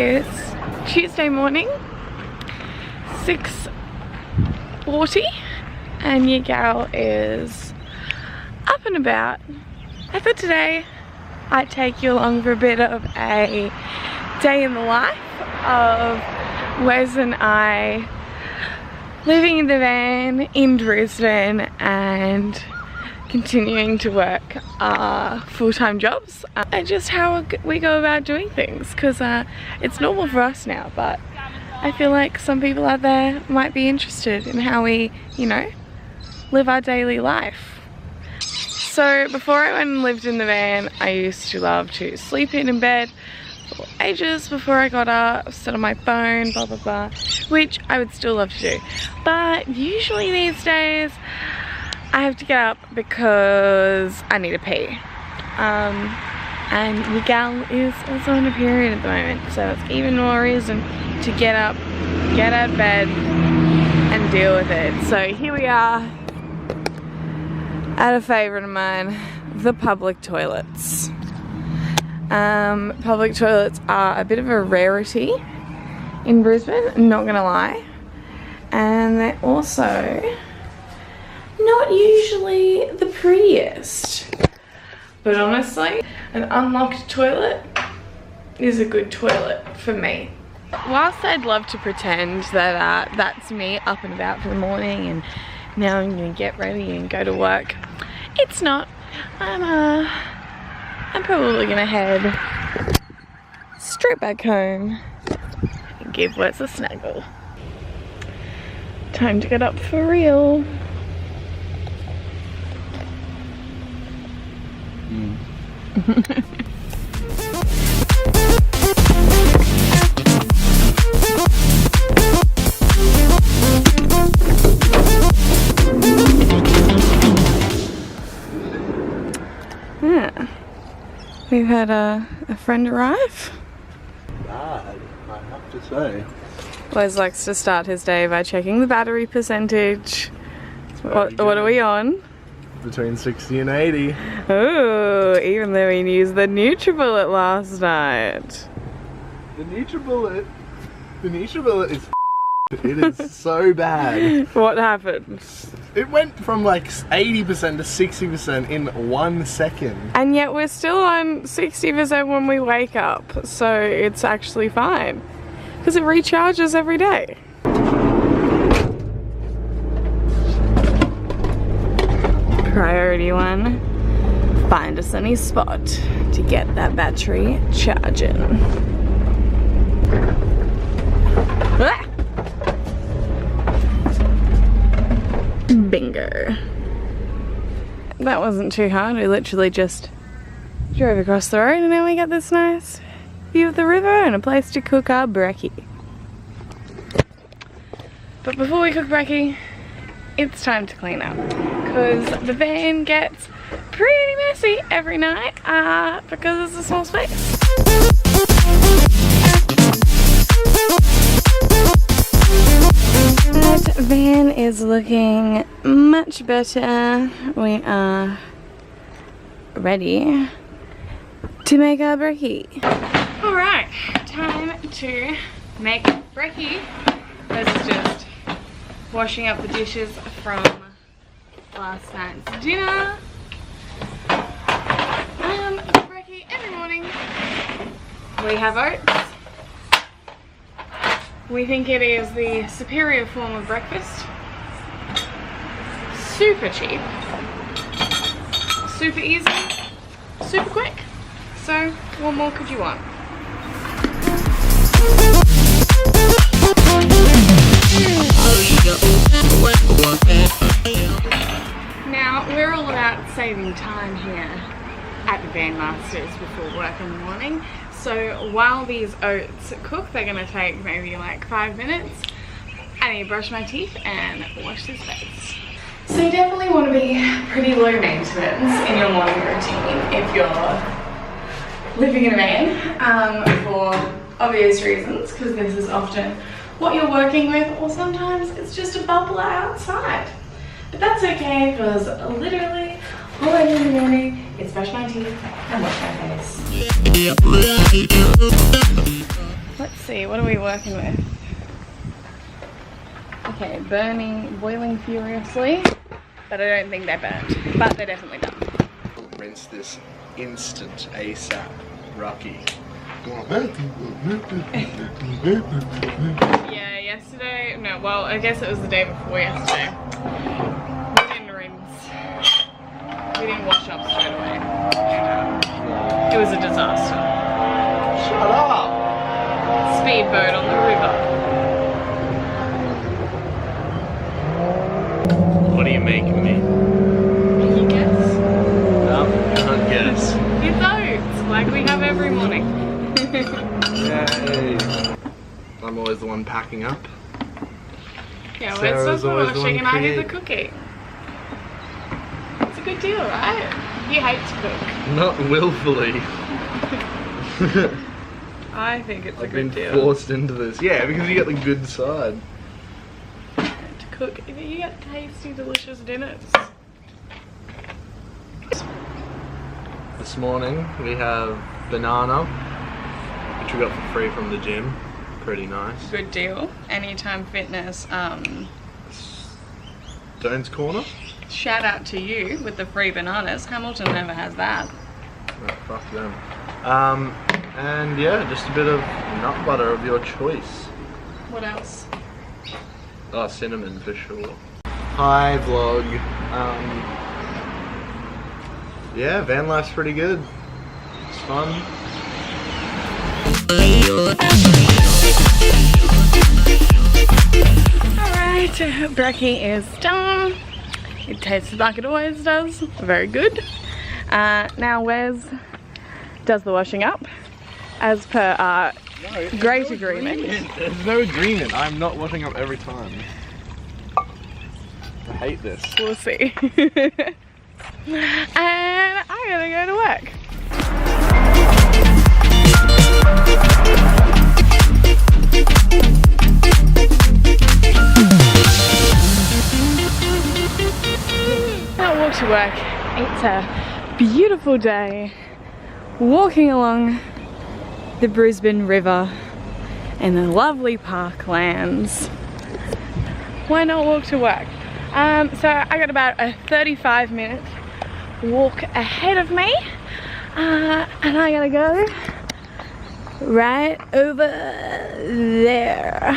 is Tuesday morning, 6:40, and your gal is up and about. I thought today I'd take you along for a bit of a day in the life of Wes and I, living in the van in Brisbane and continuing to work our full-time jobs, and just how we go about doing things, because it's normal for us now, but I feel like some people out there might be interested in how we, you know, live our daily life. So before I went and lived in the van, I used to love to sleep in bed for ages before I got up, sit on my phone, blah blah blah, which I would still love to do. But usually these days I have to get up because I need a pee. And your gal is also on a period at the moment, so it's even more reason to get up, get out of bed and deal with it. So here we are at a favourite of mine, the public toilets. Public toilets are a bit of a rarity in Brisbane, not gonna lie. And they're also not usually the prettiest. But honestly, an unlocked toilet is a good toilet for me. Whilst I'd love to pretend that that's me up and about for the morning and now I'm gonna get ready and go to work, it's not. I'm probably gonna head straight back home and give Wes a snuggle. Time to get up for real. Yeah, we've had a friend arrive. Bad, I have to say. Wes likes to start his day by checking the battery percentage. What are we on? Between 60 and 80. Oh, even though we used the NutriBullet last night. The NutriBullet is it is so bad. What happened? It went from like 80% to 60% in 1 second. And yet we're still on 60% when we wake up, so it's actually fine. Because it recharges every day. Priority one, find a sunny spot to get that battery charging. Ah! Bingo. That wasn't too hard. We literally just drove across the road and now we got this nice view of the river and a place to cook our brekkie. But before we cook brekkie, it's time to clean up, because the van gets pretty messy every night because it's a small space. That van is looking much better. We are ready to make our brekkie. Alright, time to make brekkie. This is just washing up the dishes from last night's dinner. Brekkie every morning. We have oats. We think it is the superior form of breakfast. Super cheap. Super easy. Super quick. So, what more could you want? Now, we're all about saving time here at the Van Masters before work in the morning. So while these oats cook, they're gonna take maybe like 5 minutes. I need to brush my teeth and wash this face. So you definitely want to be pretty low maintenance in your morning routine if you're living in a van, for obvious reasons, because this is often what you're working with, or sometimes it's just a bubbler outside. But that's okay, because literally all I do in the morning is brush my teeth and wash my face. Let's see, what are we working with? Okay, boiling furiously, but I don't think they're burnt, but they're definitely done. Rinse this instant ASAP, Rocky. Yeah, yesterday, no, well, I guess it was the day before yesterday. We didn't rinse. We didn't wash up straight away. And, it was a disaster. Shut up! Speedboat on the river. What are you making me? Can you guess? No, can't guess. It's oats, like we have every morning. Yay! I'm always the one packing up. Yeah, well, Sarah's it's not always the washing one and I do the creating. cooking. It's a good deal, right? You hate to cook. Not willfully. I think it's a I've good been deal. forced into this. Yeah, because you get the good side. To cook, you get tasty, delicious dinners. This morning we have banana, which we got for free from the gym. Pretty nice. Good deal. Anytime Fitness, Stone's Corner. shout out to you with the free bananas. Hamilton never has that. Oh, fuck them. And yeah, just a bit of nut butter of your choice. What else? Oh, cinnamon for sure. Hi vlog. Yeah, van life's pretty good. It's fun. Alright, brekkie is done. It tastes like it always does. Very good. Now Wes does the washing up as per our great agreement. There's no agreement. I'm not washing up every time. I hate this. We'll see. And I gotta go to work. Now walk to work. It's a beautiful day. Walking along the Brisbane River in the lovely parklands. Why not walk to work? So I got about a 35-minute walk ahead of me, and I gotta go right over there.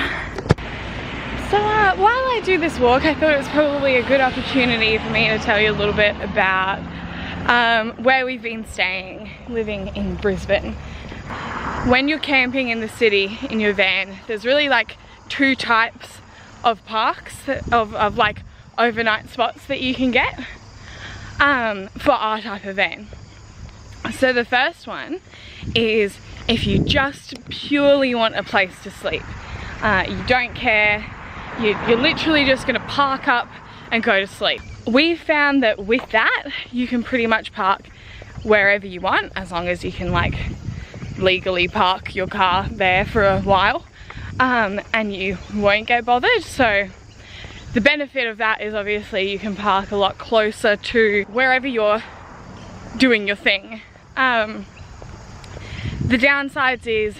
So while I do this walk, I thought it was probably a good opportunity for me to tell you a little bit about where we've been staying, living in Brisbane. When you're camping in the city in your van, there's really like two types of parks, of like overnight spots that you can get for our type of van. So the first one is if you just purely want a place to sleep. You don't care, you're literally just gonna park up and go to sleep. We found that with that, you can pretty much park wherever you want, as long as you can like legally park your car there for a while, and you won't get bothered. So the benefit of that is obviously you can park a lot closer to wherever you're doing your thing. The downsides is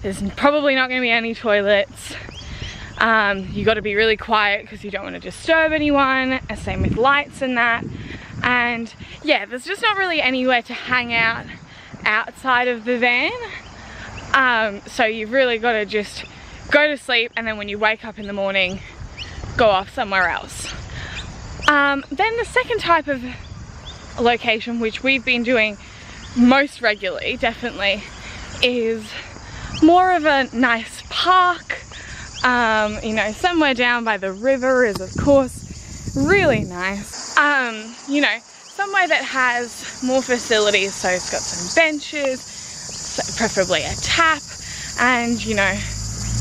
there's probably not going to be any toilets. You got to be really quiet because you don't want to disturb anyone, same with lights and that. And yeah, there's just not really anywhere to hang out outside of the van. So you've really got to just go to sleep, and then when you wake up in the morning, go off somewhere else. Then the second type of location, which we've been doing most regularly, definitely, is more of a nice park. You know, somewhere down by the river is of course really nice. You know, somewhere that has more facilities, so it's got some benches, so preferably a tap, and you know,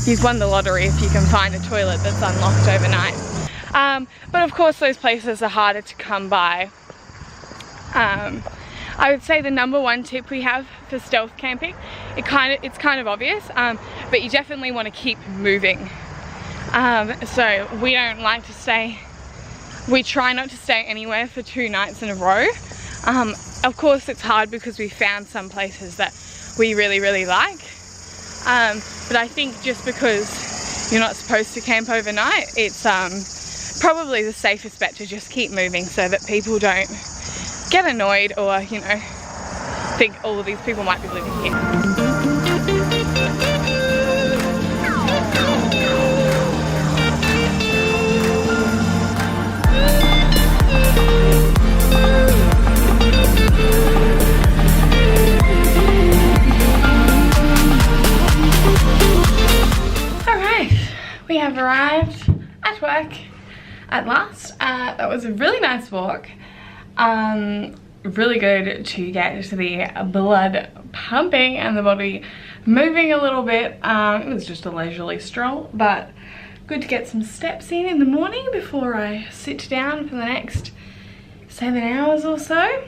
you've won the lottery if you can find a toilet that's unlocked overnight. But of course those places are harder to come by. I would say the number one tip we have for stealth camping, it's kind of obvious, but you definitely want to keep moving. So we don't like to stay, we try not to stay anywhere for 2 nights in a row. Of course it's hard because we found some places that we really like. But I think just because you're not supposed to camp overnight, it's probably the safest bet to just keep moving so that people don't get annoyed or, you know, think all of these people might be living here. We have arrived at work at last. That was a really nice walk. Really good to get to the blood pumping and the body moving a little bit. It was just a leisurely stroll, but good to get some steps in the morning before I sit down for the next 7 hours or so.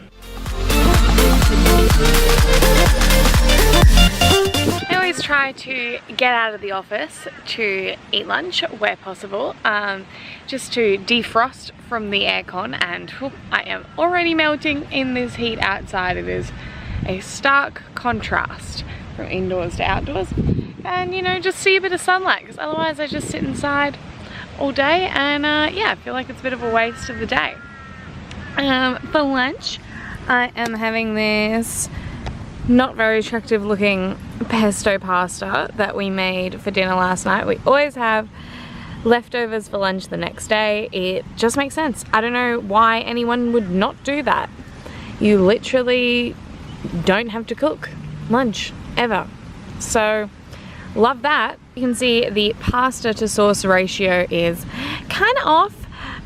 I always try to get out of the office to eat lunch where possible, just to defrost from the aircon, and I am already melting in this heat outside. It is a stark contrast from indoors to outdoors, and you know, just see a bit of sunlight, because otherwise I just sit inside all day and yeah, I feel like it's a bit of a waste of the day. For lunch I am having this not very attractive looking pesto pasta that we made for dinner last night. We always have leftovers for lunch the next day. It just makes sense. I don't know why anyone would not do that. You literally don't have to cook lunch ever. So love that. You can see the pasta to sauce ratio is kind of off,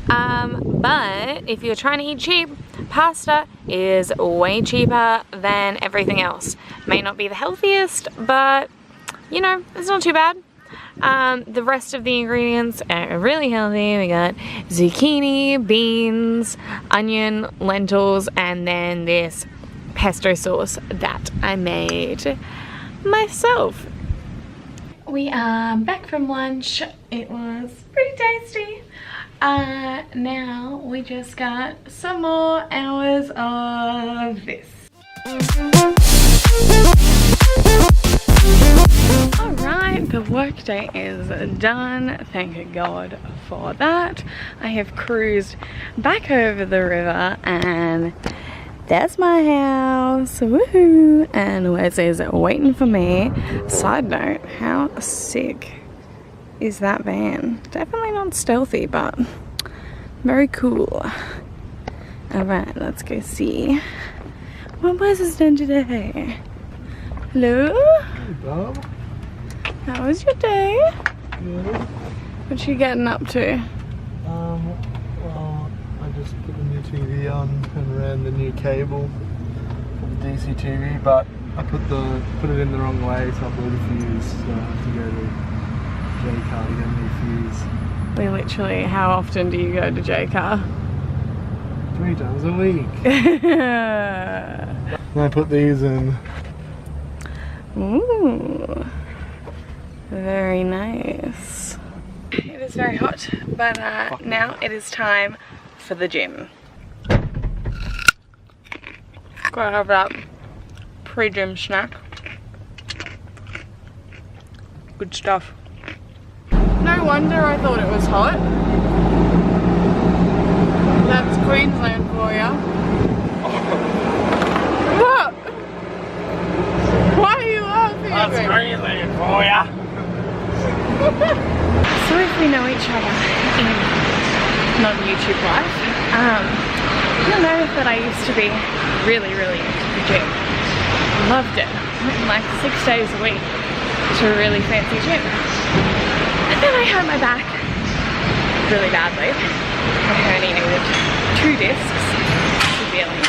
but if you're trying to eat cheap, pasta is way cheaper than everything else. May not be the healthiest, but you know, it's not too bad. The rest of the ingredients are really healthy. We got zucchini, beans, onion, lentils, and then this pesto sauce that I made myself. We are back from lunch. It was pretty tasty. Now we just got some more hours of this. Alright, the workday is done. Thank God for that. I have cruised back over the river and that's my house. Woohoo! And Wes is waiting for me. Side note, how sick is that van? Definitely not stealthy, but very cool. Alright, let's go see what Wes has done today. Hello? Hey, Bob. How was your day? Good. What you getting up to? Well, I just put the new TV on and ran the new cable for the DC TV, but I put it in the wrong way, so I blew the fuse, so I have to go to J-Car to get a new fuse. We literally, how often do you go to J-Car? 3 times a week. And I put these in. Ooh, very nice. It is very hot, but now it is time for the gym. Gotta have that pre-gym snack. Good stuff. No wonder I thought it was hot. That's Queensland for ya. What? Why are you laughing at me? That's Queensland for ya. So if we know each other in non-YouTube life, you'll know that I used to be really into the gym. Loved it. Went like 6 days a week to a really fancy gym. And then I hurt my back really badly. I herniated 2 discs severely.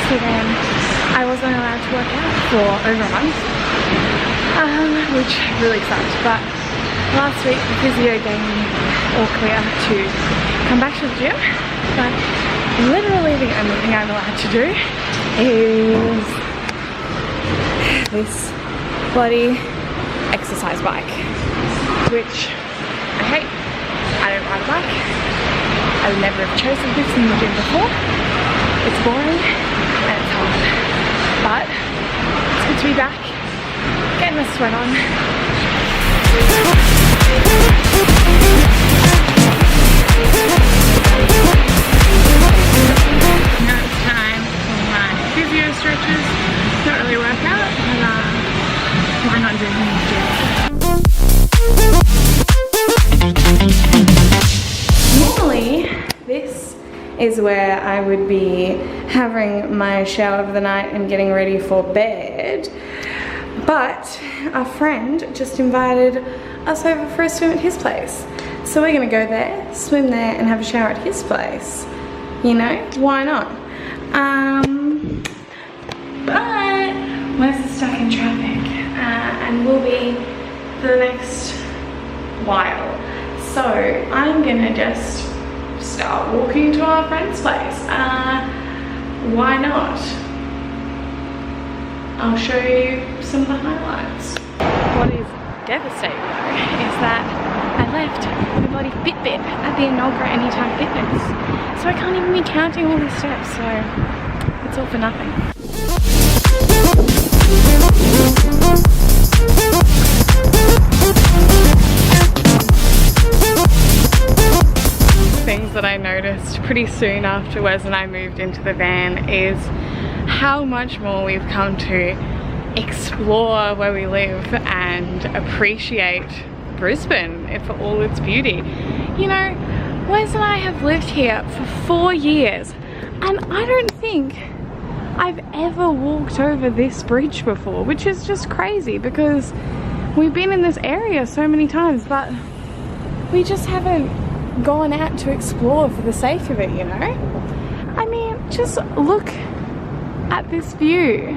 So then I wasn't allowed to work out for over a month, which really sucked. But last week the physio gave me all clear to come back to the gym. But literally the only thing I'm allowed to do is this bloody exercise bike, which I hate. I don't ride a bike. I would never have chosen this in the gym before. It's boring and it's hard, but it's good to be back, getting getting a sweat on. Now it's time for my physio stretches. Not really workout, but why not do them in the gym? Normally, this is where I would be having my shower of the night and getting ready for bed. But our friend just invited us over for a swim at his place. So we're gonna go there, swim there, and have a shower at his place. You know, why not? But Wes is stuck in traffic and will be for the next while. So I'm gonna just start walking to our friend's place. Why not? I'll show you some of the highlights. What is devastating though is that I left my bloody Fitbit at the Enogra Anytime Fitness. So I can't even be counting all these steps, so it's all for nothing. Things that I noticed pretty soon after Wes and I moved into the van is how much more we've come to explore where we live and appreciate Brisbane for all its beauty. You know, Wes and I have lived here for 4 years and I don't think I've ever walked over this bridge before, which is just crazy because we've been in this area so many times, but we just haven't gone out to explore for the sake of it, you know? I mean, just look at this view.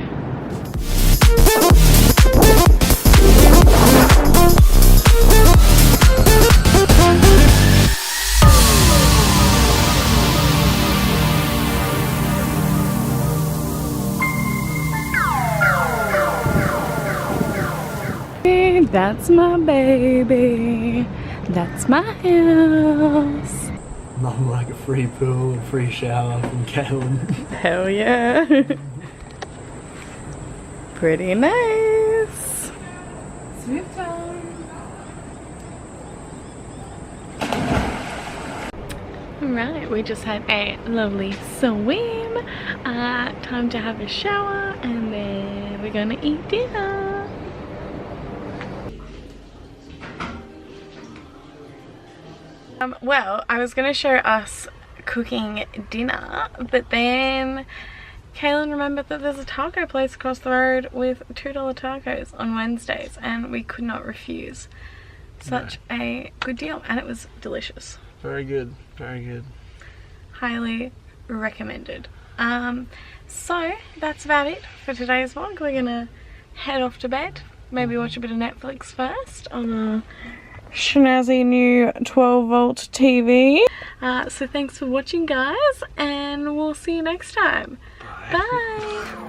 That's my baby. That's my house. Nothing like a free pool and free shower from Caleb. Hell yeah. Pretty nice. Swim time. Alright, we just had a lovely swim. Time to have a shower and then we're gonna eat dinner. Well, I was going to show us cooking dinner, but then Kaylin remembered that there's a taco place across the road with $2 tacos on Wednesdays, and we could not refuse. Such a good deal, and it was delicious. Very good, very good. Highly recommended. So that's about it for today's vlog. We're going to head off to bed, maybe watch a bit of Netflix first on a snazzy new 12-volt TV. So thanks for watching, guys, and we'll see you next time. Bye. Bye.